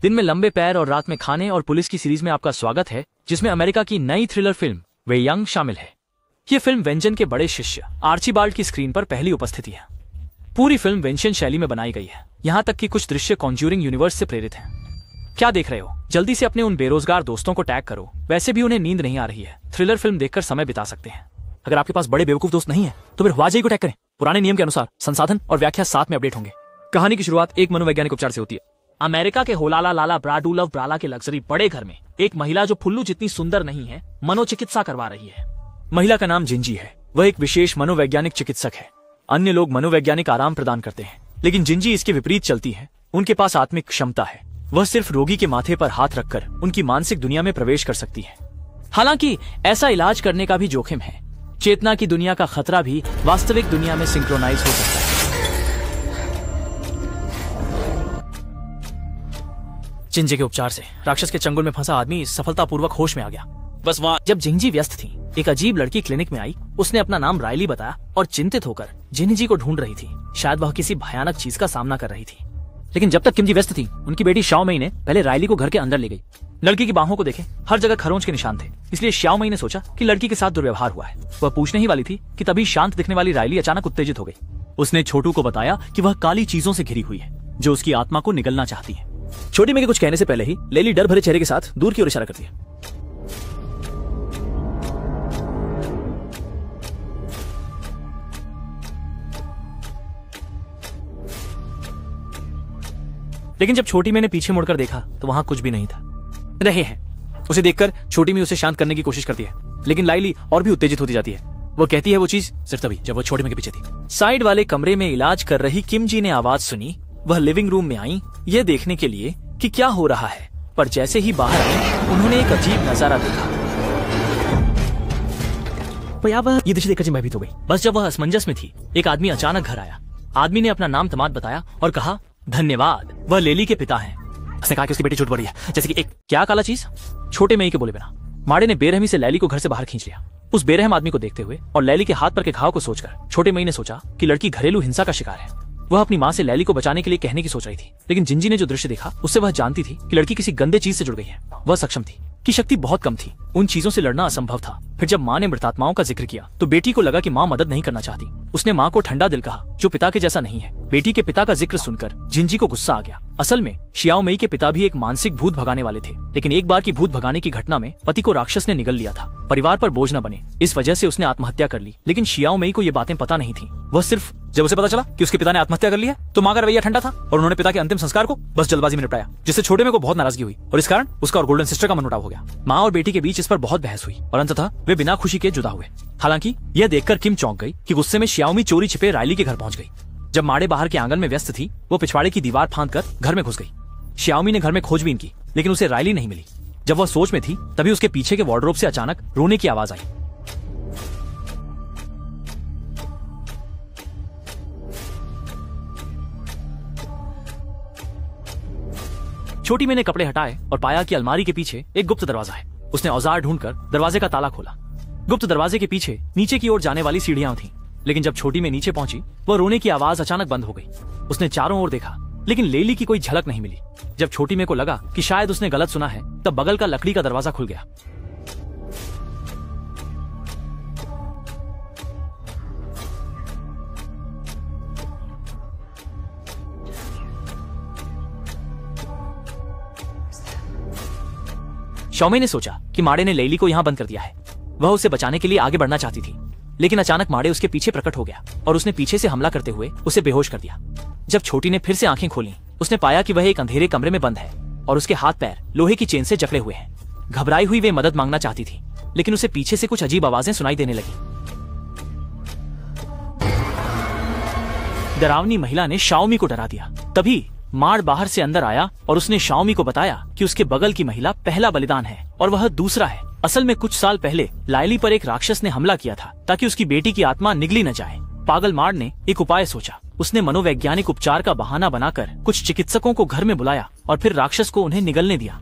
दिन में लंबे पैर और रात में खाने और पुलिस की सीरीज में आपका स्वागत है, जिसमें अमेरिका की नई थ्रिलर फिल्म वे यंग शामिल है। ये फिल्म वेंजन के बड़े शिष्य आर्चीबाल्ड की स्क्रीन पर पहली उपस्थिति है। पूरी फिल्म वेंशियन शैली में बनाई गई है, यहाँ तक कि कुछ दृश्य कॉन्ज्यूरिंग यूनिवर्स से प्रेरित हैं। क्या देख रहे हो? जल्दी से अपने उन बेरोजगार दोस्तों को टैग करो, वैसे भी उन्हें नींद नहीं आ रही है। थ्रिलर फिल्म देखकर समय बिता सकते हैं। अगर आपके पास बड़े बेवकूफ दोस्त नहीं है तो फिर हुआजई को टैग करें। पुराने नियम के अनुसार संसाधन और व्याख्या साथ में अपडेट होंगे। कहानी की शुरुआत एक मनोवैज्ञानिक उपचार से होती है। अमेरिका के होलाला लाला ब्राडुलव ब्राला के लग्जरी बड़े घर में एक महिला जो फुल्लू जितनी सुंदर नहीं है, मनोचिकित्सा करवा रही है। महिला का नाम जिंजी है। वह एक विशेष मनोवैज्ञानिक चिकित्सक है। अन्य लोग मनोवैज्ञानिक आराम प्रदान करते हैं, लेकिन जिंजी इसके विपरीत चलती है। उनके पास आत्मिक क्षमता है। वह सिर्फ रोगी के माथे पर हाथ रखकर उनकी मानसिक दुनिया में प्रवेश कर सकती है। हालांकि ऐसा इलाज करने का भी जोखिम है। चेतना की दुनिया का खतरा भी वास्तविक दुनिया में सिंक्रोनाइज हो सकता है। जिंजी के उपचार से राक्षस के चंगुल में फंसा आदमी सफलतापूर्वक होश में आ गया। बस वहाँ जब जिंजी व्यस्त थी, एक अजीब लड़की क्लिनिक में आई। उसने अपना नाम रायली बताया और चिंतित होकर जिंजी को ढूंढ रही थी। शायद वह किसी भयानक चीज का सामना कर रही थी। लेकिन जब तक किमजी व्यस्त थी, उनकी बेटी शाओमई ने पहले रायली को घर के अंदर ले गई। लड़की की बाहों को देखे, हर जगह खरोंच के निशान थे। इसलिए शाओमई ने सोचा कि लड़की के साथ दुर्व्यवहार हुआ है। वह पूछने ही वाली थी कि तभी शांत दिखने वाली रायली अचानक उत्तेजित हो गई। उसने छोटू को बताया कि वह काली चीजों से घिरी हुई है जो उसकी आत्मा को निगलना चाहती है। छोटी में के कुछ कहने से पहले ही लेली डर भरे चेहरे के साथ दूर की ओर इशारा करती है। लेकिन जब छोटी में ने पीछे मुड़कर देखा तो वहां कुछ भी नहीं था। रहे हैं। उसे देखकर छोटी में उसे शांत करने की कोशिश करती है, लेकिन लाइली और भी उत्तेजित होती जाती है। वो कहती है वो चीज सिर्फ तभी जब वो छोटी में के पीछे थी। साइड वाले कमरे में इलाज कर रही किमजी ने आवाज सुनी। वह लिविंग रूम में आई यह देखने के लिए कि क्या हो रहा है, पर जैसे ही बाहर आई उन्होंने एक अजीब नजारा देखा। ये दृश्य देखकर भयभीत हो गई। बस जब वह असमंजस में थी, एक आदमी अचानक घर आया। आदमी ने अपना नाम तमाद बताया और कहा धन्यवाद, वह लेली के पिता हैं। उसने कहा कि उसकी बेटी झूठ बोल रही है, जैसे कि एक क्या काला चीज। छोटे मई के बोले बिना माड़े ने बेरहमी से लैली को घर से बाहर खींच लिया। उस बेरहम आदमी को देखते हुए और लैली के हाथ पर के घाव को सोचकर छोटे मई ने सोचा कि लड़की घरेलू हिंसा का शिकार है। वह अपनी माँ से लैली को बचाने के लिए कहने की सोच रही थी, लेकिन जिंजी ने जो दृश्य देखा उससे वह जानती थी कि लड़की किसी गंदे चीज से जुड़ गई है। वह सक्षम थी कि शक्ति बहुत कम थी। उन चीजों से लड़ना असंभव था। फिर जब माँ ने मृतात्माओं का जिक्र किया तो बेटी को लगा कि माँ मदद नहीं करना चाहती। उसने माँ को ठंडा दिल कहा, जो पिता के जैसा नहीं है। बेटी के पिता का जिक्र सुनकर जिंजी को गुस्सा आ गया। असल में शियाओमई के पिता भी एक मानसिक भूत भगाने वाले थे, लेकिन एक बार की भूत भगाने की घटना में पति को राक्षस ने निगल लिया था। परिवार पर बोझ न बने, इस वजह से उसने आत्महत्या कर ली। लेकिन शियाओमई को ये बातें पता नहीं थी। वह सिर्फ जब उसे पता चला कि उसके पिता ने आत्महत्या कर ली है तो माँ का रवैया ठंडा था और उन्होंने पिता के अंतिम संस्कार को बस जल्दबाजी में निपटाया, जिससे छोटे में को बहुत नाराजगी हुई और इस कारण उसका और गोल्डन सिस्टर का मनमुटाव हो गया। माँ और बेटी के बीच इस पर बहुत बहस हुई और अंततः वे बिना खुशी के जुदा हुए। हालांकि यह देखकर किम चौंक गई कि गुस्से में शियाओमी चोरी छिपे रायली के घर पहुंच गई। जब माड़े बाहर के आंगन में व्यस्त थी, वो पिछवाड़े की दीवार फांदकर घर में घुस गई। शियाओमी ने घर में खोजबीन की, लेकिन उसे रायली नहीं मिली। जब वह सोच में थी तभी उसके पीछे के वार्डरोब से अचानक रोने की आवाज आई। छोटी मैंने कपड़े हटाए और पाया कि अलमारी के पीछे एक गुप्त दरवाजा है। उसने औजार ढूंढकर दरवाजे का ताला खोला। गुप्त दरवाजे के पीछे नीचे की ओर जाने वाली सीढ़ियां थीं, लेकिन जब छोटी में नीचे पहुंची वह रोने की आवाज अचानक बंद हो गई। उसने चारों ओर देखा, लेकिन लेली की कोई झलक नहीं मिली। जब छोटी में को लगा कि शायद उसने गलत सुना है, तब बगल का लकड़ी का दरवाजा खुल गया। शौमी ने सोचा कि माड़े ने लेली को यहाँ बंद कर दिया है। वह उसे बचाने के लिए आगे बढ़ना चाहती थी, लेकिन अचानक माड़े उसके पीछे प्रकट हो गया और उसने पीछे से हमला करते हुए उसे बेहोश कर दिया। जब छोटी ने फिर से आंखें खोली, उसने पाया कि वह एक अंधेरे कमरे में बंद है और उसके हाथ पैर लोहे की चेन से जकड़े हुए हैं। घबराई हुई वे मदद मांगना चाहती थी, लेकिन उसे पीछे से कुछ अजीब आवाजें सुनाई देने लगी। डरावनी महिला ने शाओमी को डरा दिया। तभी माड़ बाहर से अंदर आया और उसने शाओमी को बताया कि उसके बगल की महिला पहला बलिदान है और वह दूसरा है। असल में कुछ साल पहले लाइली पर एक राक्षस ने हमला किया था ताकि उसकी बेटी की आत्मा निगली न जाए। पागल माड़ ने एक उपाय सोचा। उसने मनोवैज्ञानिक उपचार का बहाना बनाकर कुछ चिकित्सकों को घर में बुलाया और फिर राक्षस को उन्हें निगलने दिया।